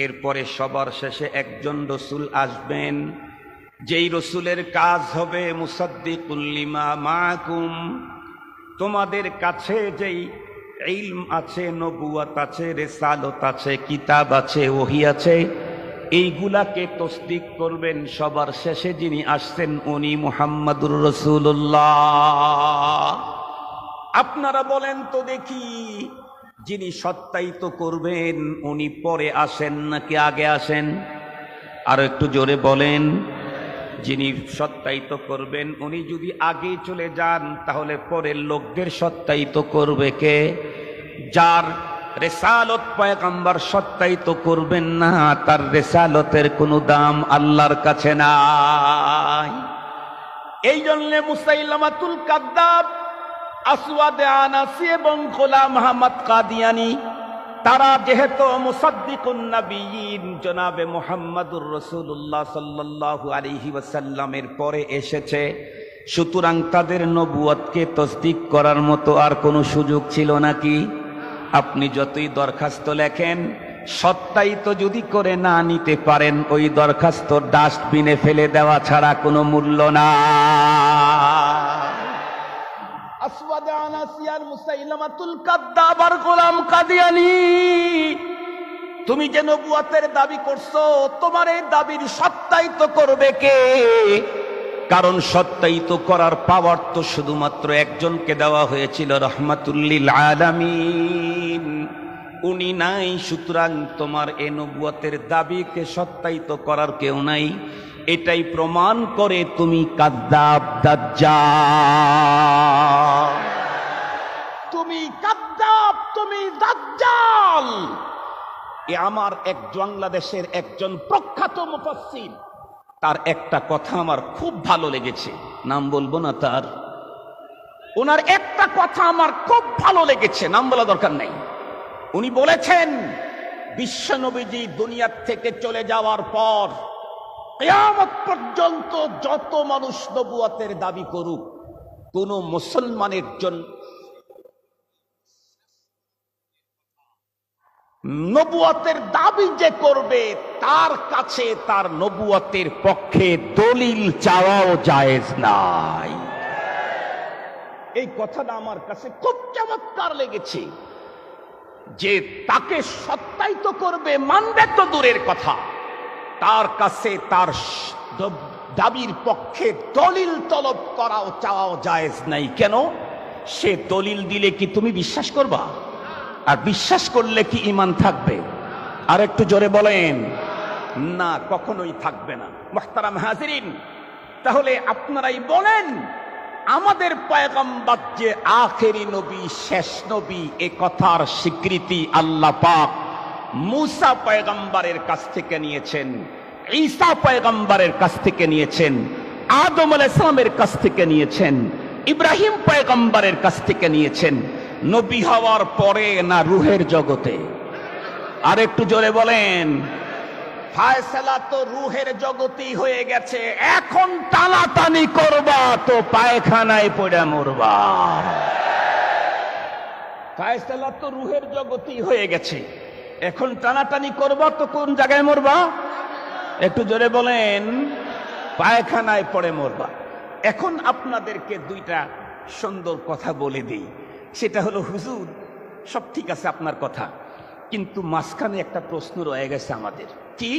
এরপরে সবার শেষে একজন রসুল আসবেন, যেই রসুলের কাজ হবে মুসাদ্দিকুন লিমা মাআকুম, তোমাদের কাছে যেই ইলম আছে, নবুয়ত আছে, রিসালত আছে, কিতাব আছে, ওহী আছে, এইগুলাকে তসদিক করবেন। সবার শেষে যিনি আসছেন উনি মুহাম্মাদুর রাসূলুল্লাহ। আপনারা বলেন তো দেখি, যিনি সত্যায়িত করবেন উনি পরে আসেন নাকি আগে আসেন? আর একটু জোরে বলেন। যিনি সত্যায়িত করবেন উনি যদি আগে চলে যান তাহলে পরের লোকদের সত্যায়িত করবে কে? যার রিসালত পয়গম্বর সত্যায়িত করবেন না, তার রিসালতের কোনো দাম আল্লাহর কাছে নাই। এই জন্য মুসাইলামাতুল কাযযাব, আসওয়াদে আনাসি এবং গোলাম আহমদ কাদিয়ানী, তারা যেহেতু মুসাদ্দিকুন নবিয়্যিন জনাবে মুহাম্মাদুর রাসূলুল্লাহ সাল্লাল্লাহু আলাইহি ওয়াসাল্লামের পরে এসেছে, সুতরাং তাদের নবুয়তকে তসদিক করার মতো আর কোনো সুযোগ ছিল নাকি? আপনি যতই দরখাস্ত লেখেন, সত্যায়িত যদি করে না নিতে পারেন, ওই দরখাস্ত ডাস্টবিনে ফেলে দেওয়া ছাড়া কোনো মূল্য না। আসওয়াদে আনাসি আর মুসাইলামাতুল কাযযাব আর গোলাম কাদিয়ানী, তুমি যে নবুয়তের দাবি করছো, তোমার এই দাবির সত্যায়িত করবে কে? কারণ সত্যায়িত করার পাওয়ার তো শুধুমাত্র একজনকে দেওয়া হয়েছিল, রাহমাতুল লিল আলামিন, উনি নাই। সুতরাং তোমার এই নবুয়তের দাবিকে সত্যায়িত করার কেউ নাই। এটাই প্রমাণ করে তুমি কাযযাব, দাজ্জাল, তুমি কাযযাব, তুমি দাজ্জাল। এ আমার বাংলাদেশের একজন প্রখ্যাত মুফাসসির, তার একটা কথা আমার খুব ভালো লেগেছে, নাম বলবো না তার, ওনার একটা কথা আমার খুব ভালো লেগেছে, নাম বলা দরকার নাই। উনি বলেছেন বিশ্বনবীজি দুনিয়া থেকে চলে যাওয়ার পর কিয়ামত পর্যন্ত যত মানুষ নবুয়তের দাবি করুক, কোন মুসলমানের জন্য নবুয়তের দাবি যে করবে তার কাছে তার নবুয়তের পক্ষে দলিল চাওয়াও জায়েজ নাই। এই কথাটা আমার কাছে খুব চমৎকার লেগেছে, যে তাকে সত্যায়িত করবে মানবে তো দূরের কথা, তার কাছে তার দাবির পক্ষে দলিল তলব করাও চাওয়াও জায়েজ নাই। কেন? সে দলিল দিলে কি তুমি বিশ্বাস করবা? আর বিশ্বাস করলে কি ঈমান থাকবে? আর একটু জোরে বলেন না, কখনোই থাকবে না। মুহতারাম হাজিরিন, তাহলে আপনারাই বলেন, আমাদের পয়গম্বর যে আখেরি নবী, শেষ নবী, এ কথার স্বীকৃতি আল্লাহ পাক মুসা পয়গম্বরের কাছ থেকে নিয়েছেন, ঈসা পয়গম্বরের কাছ থেকে নিয়েছেন, আদম আলাইহিস সালামের কাছ থেকে নিয়েছেন, ইব্রাহিম পয়গম্বরের কাছ থেকে নিয়েছেন। নবী হওয়ার পরে না রুহের জগতে? আর একটু জোরে বলেন। ফায়সালা তো রুহের জগতেই হয়ে গেছে, এখন টানাটানি করবা তো পায়খানায় পড়ে মরবা। ফায়সালা তো রুহের জগতেই হয়ে গেছে, এখন টানাটানি করবা তো কোন জায়গায় মরবা? একটু জোরে বলেন। পায়খানায় পড়ে মরবা। এখন আপনাদেরকে দুইটা সুন্দর কথা বলে দিই। সেটা হলো, হুজুর সব ঠিক আছে আপনার কথা, কিন্তু মাঝখানে একটা প্রশ্ন রয়ে গেছে আমাদের। কি?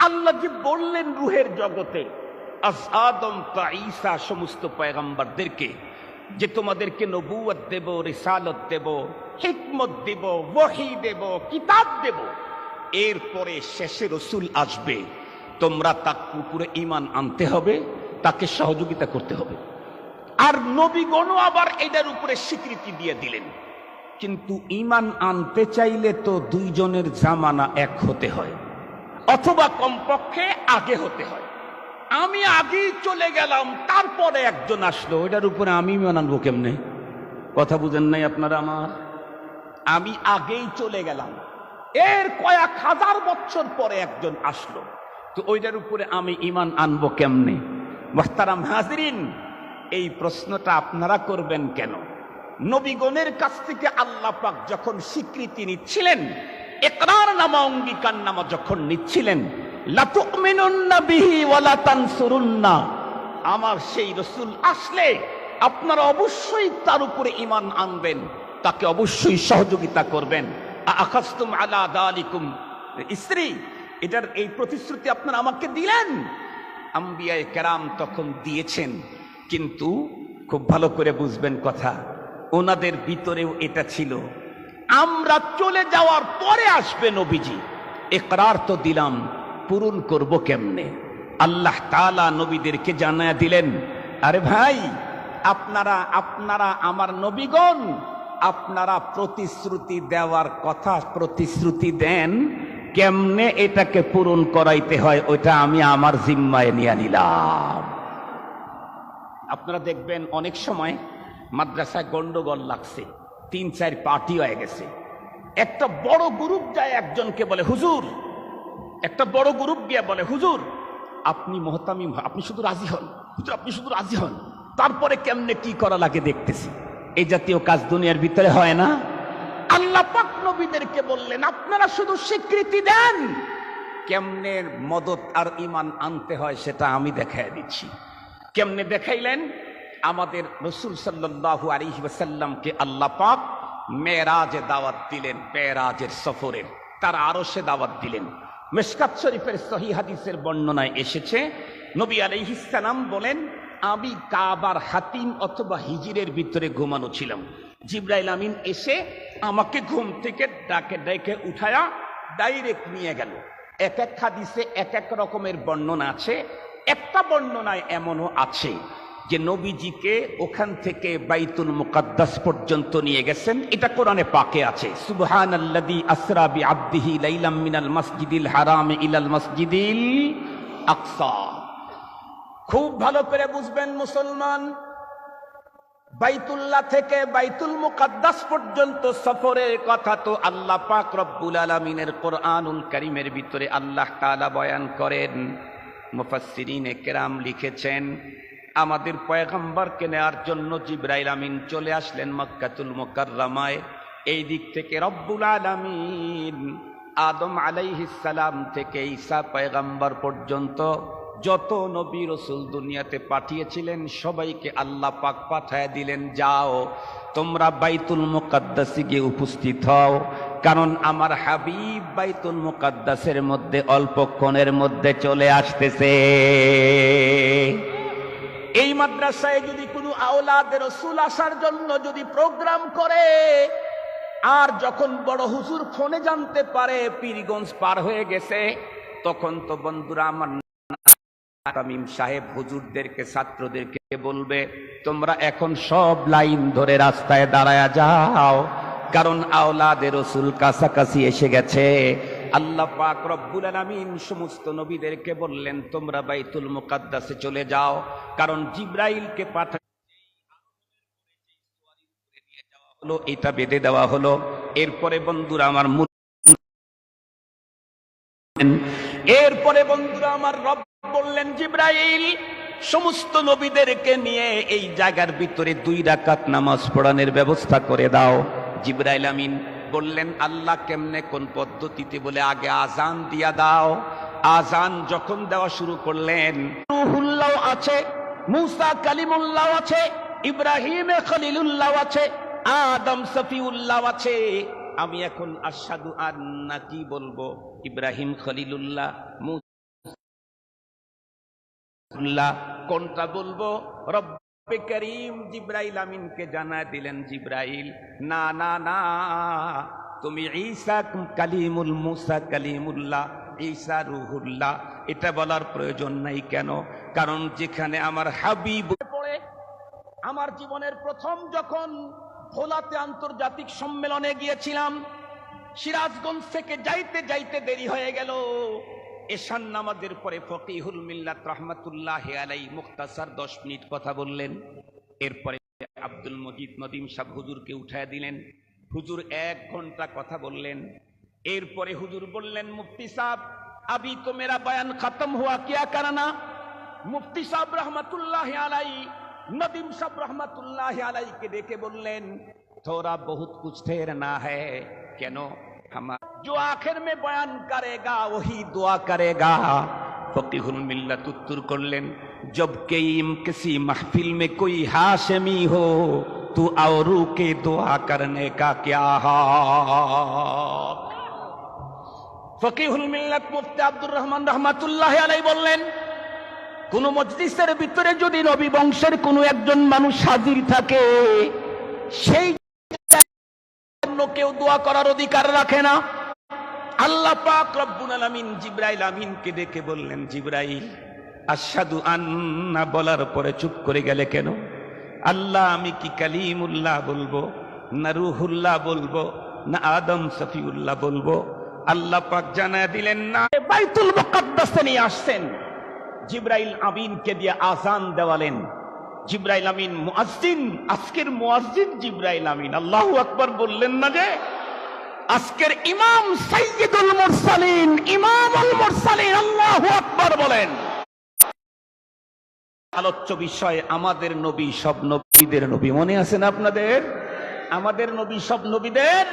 আল্লাহ যে বললেন রুহের জগতে আদম তা ঈসা সমস্ত পয়গম্বরদেরকে যে তোমাদেরকে নবুয়ত দেব, রিসালত দেব, হিকমত দেব, ওহী দেব, কিতাব দেব, এরপরে শেষে রসুল আসবে, তোমরা তার উপরে ঈমান আনতে হবে, তাকে সহযোগিতা করতে হবে। আর নবীগণও আবার এটার উপরে স্বীকৃতি দিয়ে দিলেন। কিন্তু ঈমান আনতে চাইলে তো দুইজনের জামানা এক হতে হয়, অথবা কমপক্ষে আগে হতে হয়। আমি আগেই চলে গেলাম, তারপরে একজন আসলো, ওইটার উপরে আমি ঈমান আনবো কেমনে? কথা বুঝেন নাই আপনারা আমার? আমি আগেই চলে গেলাম, এর কয়েক হাজার বছর পরে একজন আসলো, তো ওইটার উপরে আমি ঈমান আনবো কেমনে? মুহতারাম হাজিরিন, এই প্রশ্নটা আপনারা করবেন কেন? নবীগণের কাছ থেকে আল্লাহ পাক যখন স্বীকৃতি নিচ্ছিলেন, ইকরার নামা অঙ্গীকার নামা যখন নিচ্ছিলেন, লা তুমিনুন্না বিহি ওয়া লা তানসুরুন্না, আমার সেই রাসূল আসলে আপনারা অবশ্যই তার উপরে ঈমান আনবেন, তাকে অবশ্যই সহযোগিতা করবেন। আখাযতুম আলা যালিকুম ইসরি, এটার এই প্রতিশ্রুতি আপনারা আমাকে দিলেন। আম্বিয়ায়ে কেরাম তখন দিয়েছেন, কিন্তু খুব ভালো করে বুঝবেন কথা, ওনাদের ভিতরেও এটা ছিল, আমরা চলে যাওয়ার পরে আসবে নবীজি, ইকরার তো দিলাম, পূরণ করব কেমনে? আল্লাহ তাআলা নবীদেরকে জানায়া দিলেন, আরে ভাই, আপনারা আমার নবীগণ, আপনারা প্রতিশ্রুতি দেওয়ার কথা প্রতিশ্রুতি দেন, কেমনে এটাকে পূরণ করাইতে হয় ওইটা আমি আমার জিম্মায় নিয়ে নিলাম। আপনারা দেখবেন অনেক সময় মাদ্রাসায় গন্ডগোল লাগছে, 3-4 পার্টি হয়ে গেছে, একটা বড় গ্রুপ যায় একজনকে বলে হুজুর, একটা বড় গ্রুপ গিয়ে বলে হুজুর আপনি মুহতামিম, আপনি শুধু রাজি হন, হুজুর আপনি শুধু রাজি হন, তারপরে কেমনে কি করা লাগে দেখতেছি। এই জাতীয় কাজ দুনিয়ার ভিতরে হয় না? আল্লাহ পাক নবীদেরকে বললেন, আপনারা শুধু স্বীকৃতি দেন, কেমনে মদত আর ঈমান আনতে হয় সেটা আমি দেখাই দিচ্ছি। কেমনে দেখাইলেন? আমাদের রাসূল সাল্লাল্লাহু আলাইহি ওয়াসাল্লামকে আল্লাহ পাক মেরাজে দাওয়াত দিলেন, মেরাজের সফরের, তার আরশে দাওয়াত দিলেন। মিশকাত শরীফের সহিহ হাদিসের বর্ণনায় এসেছে, নবী আলাইহিস সালাম বলেন, আমি কাবার হাতিম অথবা হিজরের ভিতরে ঘুমানো ছিলাম, জিবরাইল আমিন এসে আমাকে ঘুম থেকে ডেকে উঠায়া ডাইরেক্ট নিয়ে গেল। এক এক হাদিসে এক এক রকমের বর্ণনা আছে। একটা বর্ণনায় এমনও আছে যে নবীজিকে ওখান থেকে বাইতুল মুকাদ্দাস পর্যন্ত নিয়ে গেছেন, এটা কোরআনে পাকে আছে, সুবহানাল্লাযী আসরা বিআবদিহি লাইলাম মিনাল মাসজিদিল হারাম ইলাল মাসজিদিল আকসা। খুব ভালো করে বুঝবেন মুসলমান, বাইতুল্লাহ থেকে বাইতুল মুকাদ্দাস পর্যন্ত সফরের কথা তো আল্লাহ পাক রব্বুল আলামিনের কোরআনুল কারীমের ভিতরে আল্লাহ তাআলা বয়ান করেন। মুফাসসিরিনে কেরাম লিখেছেন, আমাদের পয়গম্বরকে নেয়ার জন্য জিবরাইল আমিন চলে আসলেন মক্কাতুল মুকাররমায়। এই দিক থেকে রব্বুল আলামিন আদম আলাইহিস সালাম থেকে ঈসা পয়গম্বর পর্যন্ত যত নবী রাসূল দুনিয়াতে পাঠিয়েছিলেন সবাইকে আল্লাহ পাক পাঠায় দিলেন, যাও তোমরা বাইতুল মুকাদ্দাসে গিয়ে উপস্থিত হও, কারণ আমার হাবিব বাইতুল মুকাদ্দাসের মধ্যে অল্পক্ষণের মধ্যে চলে আসতেছে। এই মাদ্রাসায় যদি কোনো আওলাদের রাসূল আসার জন্য যদি প্রোগ্রাম করে, আর যখন বড় হুজুর ফোনে জানতে পারে পীরগঞ্জ পার হয়ে গেছে, তখন তো বন্ধুরা আমার তামিম সাহেব হুজুরদেরকে ছাত্রদেরকে বলবে, তোমরা এখন সব লাইন ধরে রাস্তায় দাঁড়ায়া যাও, কারণ আওলাদের রাসূল কাছাকাছি এসে গেছে। আল্লাহ পাক রব্বুল আলামিন সমস্ত নবীদেরকে বললেন, তোমরা বাইতুল মুকাদ্দাসে চলে যাও, কারণ জিবরাইলকে পাঠা হলো, এটা বেঁধে দেওয়া হলো। এরপরে বন্ধুরা আমার রব বললেন, জিবরাইল সমস্ত নবীদেরকে নিয়ে এই জায়গার ভিতরে 2 রাকাত নামাজ পড়ানোর ব্যবস্থা করে দাও। জিবরাইল আমিন বললেন, আল্লাহ কেমনে কোন পদ্ধতিতে? বলে আগে আজান দিয়া দাও। আজান যখন দেওয়া শুরু করলেন, রূহুল্লাহ আছে, মুসা কালিমুল্লাহ আছে, ইব্রাহিম খলিলুল্লাহ আছে, আদম সফিউল্লাহ আছে। আমি এখন আশহাদু আন্না কি বলবো? ইব্রাহিম খলিলুল্লাহ, মুসা কোনটা বলবো? রব্বে করিম জিবরাইল আমিনকে জানায় দিলেন, জিবরাইল না না না, তুমি ঈসা কালিমুল, মুসা কালিমুল্লাহ, ঈসা রূহুল্লাহ এটা বলার প্রয়োজন নাই। কেন? কারণ যেখানে আমার হাবিব পড়ে, আমার জীবনের প্রথম যখন ভোলাতে আন্তর্জাতিক সম্মেলনে গিয়েছিলাম, সিরাজগঞ্জ থেকে যাইতে যাইতে দেরি হয়ে গেল। এশার নামাজের পরে ফকিহুল মিল্লাত রাহমাতুল্লাহি আলাইহি মুখতাসার 10 মিনিট কথা বললেন। এরপরে আব্দুল মজিদ নদীম সাহেব হুজুরকে উঠায় দিলেন, হুজুর 1 ঘন্টা কথা বললেন। এরপরে হুজুর বললেন, মুফতি সাহেব अभी तो मेरा बयान खत्म हुआ, क्या करना? मुफ्ती साहब रहमतुल्लाहि अलैहि, नदीम साहब रहमतुल्लाहि अलैहि के देखे बोलें, थोड़ा बहुत कुछ ठहरना है। क्यों? हम जो आखिर में बयान करेगा वही दुआ करेगा। फकीहुल मिल्लत उत्तर करलें, जब किसी महफिल में कोई हाशमी हो तो औरों के दुआ करने का क्या हाल? ফকিহুল মিল্লাত মুফতি আব্দুর রহমান রাহমাতুল্লাহি আলাইহি বললেন, কোন মজলিসের ভিতরে যদি নবী বংশের কোন একজন মানুষ হাজির থাকে, সেই জন্য কেউ দোয়া করার অধিকার রাখে না। আল্লাহ পাক রব্বুল আলামিন জিবরাইল আমিনকে ডেকে বললেন, জিবরাইল আশহাদু আন্না বলার পরে চুপ করে গেলে কেন? আল্লাহ আমি কি কালিমুল্লাহ বলবো, না রূহুল্লাহ বলবো, না আদম সফিউল্লাহ বলবো? আল্লাহ পাক জানায় দিলেন, না, বাইতুল মুকাদ্দাসে নিয়ে আসছেন। জিবরাইল আমিনকে দিয়ে আযান দেওয়ালেন। জিবরাইল আমিন মুয়াজ্জিন, আজকের মুয়াজ্জিন জিবরাইল আমিন। আল্লাহু আকবার বললেন না যে? আজকের ইমাম সাইয়্যিদুল মুরসালিন, ইমামুল মুরসালিন, আল্লাহু আকবার বলেন। আলোচ্য বিষয় আমাদের নবী সব নবীদের নবী। মনে আছে না আপনাদের? আমাদের নবী সব নবীদের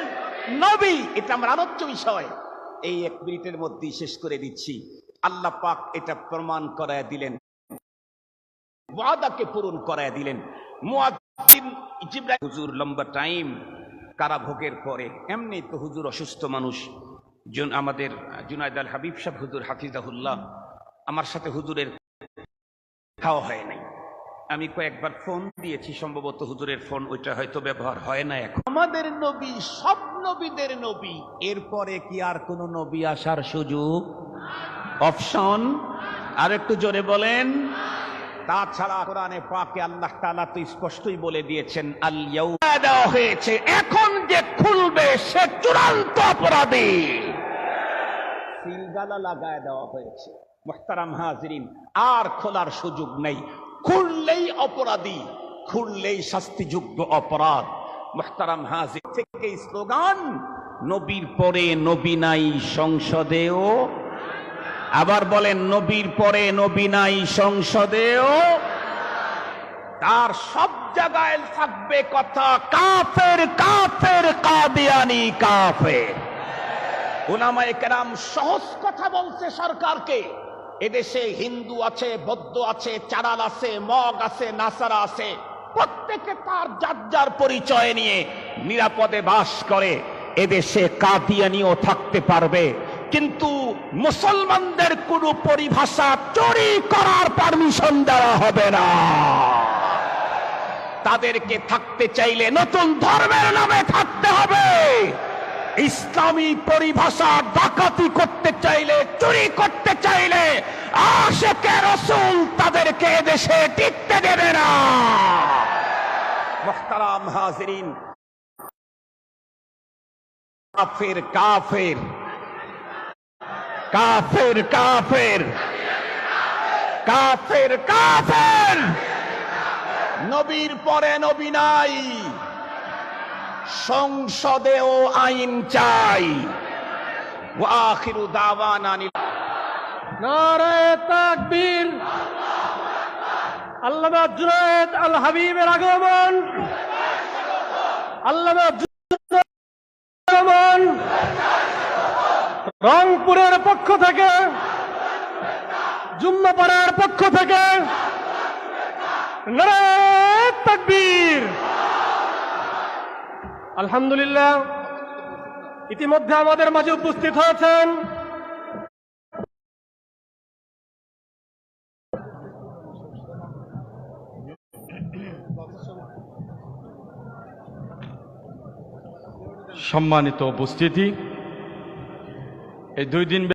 নবী, এটা আমার আলোচ্য বিষয়। এই 1 মিনিটের মধ্যেই শেষ করে দিচ্ছি। আল্লাহ পাক এটা প্রমাণ করায় দিলেন, ওয়াদাকে পূরণ করায় দিলেন। মুয়াজ্জিন জিবরাইল হুজুর লম্বা টাইম কারাভোগের পরে, এমনি তো হুজুর অসুস্থ মানুষ, আমাদের জুনায়েদ আল হাবিব সাহেব হুজুর হাফিজাহুল্লাহ, আমার সাথে হুজুরের খাওয়া হয় নাই। আমি কয়েকবার ফোন দিয়েছি, সম্ভবত হুজুরের ফোন ওইটা হয়তো ব্যবহার হয় না এখন। আমাদের নবী সব নবীদের নবী, এরপরে কি আর কোন নবী আসার সুযোগ, অপশন? আর একটু জোরে বলেন। তাছাড়া কোরআনে পাকে আল্লাহ তাআলা তো স্পষ্টই বলে দিয়েছেন, আল ইয়াউমা দেওয়া হয়েছে, এখন যে খুলবে সে চূড়ান্ত অপরাধী। সিলগালা লাগায় দেওয়া হয়েছে। মুহতারাম হাজিরিন, আর খোলার সুযোগ নেই। খুললেই অপরাধী, খুললেই শাস্তিযোগ্য অপরাধ। মুহতারাম হাজির থেকে স্লোগান, নবীর পরে নবী নাই সংসদেও। আবার বলেন, নবীর পরে নবী নাই সংসদেও। তার শব্দ জায়গায় থাকবে কথা কাফের কাফের কাদিয়ানি কাফের। উলামায়ে কেরাম সহজ কথা বলছে সরকারকে, এদেশে হিন্দু আছে, বৌদ্ধ আছে, চারাল আছে, মগ আছে, নাসারা আছে, প্রত্যেকে তার যার যার পরিচয় নিয়ে নিরাপদে বাস করে। এদেশে কাদিয়ানিও থাকতে পারবে, কিন্তু মুসলমানদের কোনো পরিভাষা চুরি করার পারমিশন দেওয়া হবে না। তাদেরকে থাকতে চাইলে নতুন ধর্মের নামে থাকতে হবে। ইসলামী পরিভাষা ডাকাতি করতে চাইলে, চুরি করতে চাইলে আশিকে রাসূল তাদেরকে এদেশে টিকতে দেবে না। মুহতারাম হাজিরিন, কাফের কাফের কাফের কাফের কাফের কাফের, নবীর পরে নবী নাই, সংসদেও আইন চাই। ওয়া আখিরু দাওয়ানা নারায়ে তাকবীর। আল্লামা জুনায়েদ আল হাবিবের আগমন, আল্লামা জুনায়েদের আগমন। রংপুরের পক্ষ থেকে, জুম্মাপাড়ার পক্ষ থেকে নারায়ে তাকবীর। আলহামদুলিল্লাহ, ইতিমধ্যে আমাদের মাঝে উপস্থিত হয়েছেন সম্মানিত উপস্থিতি। এই 2 দিন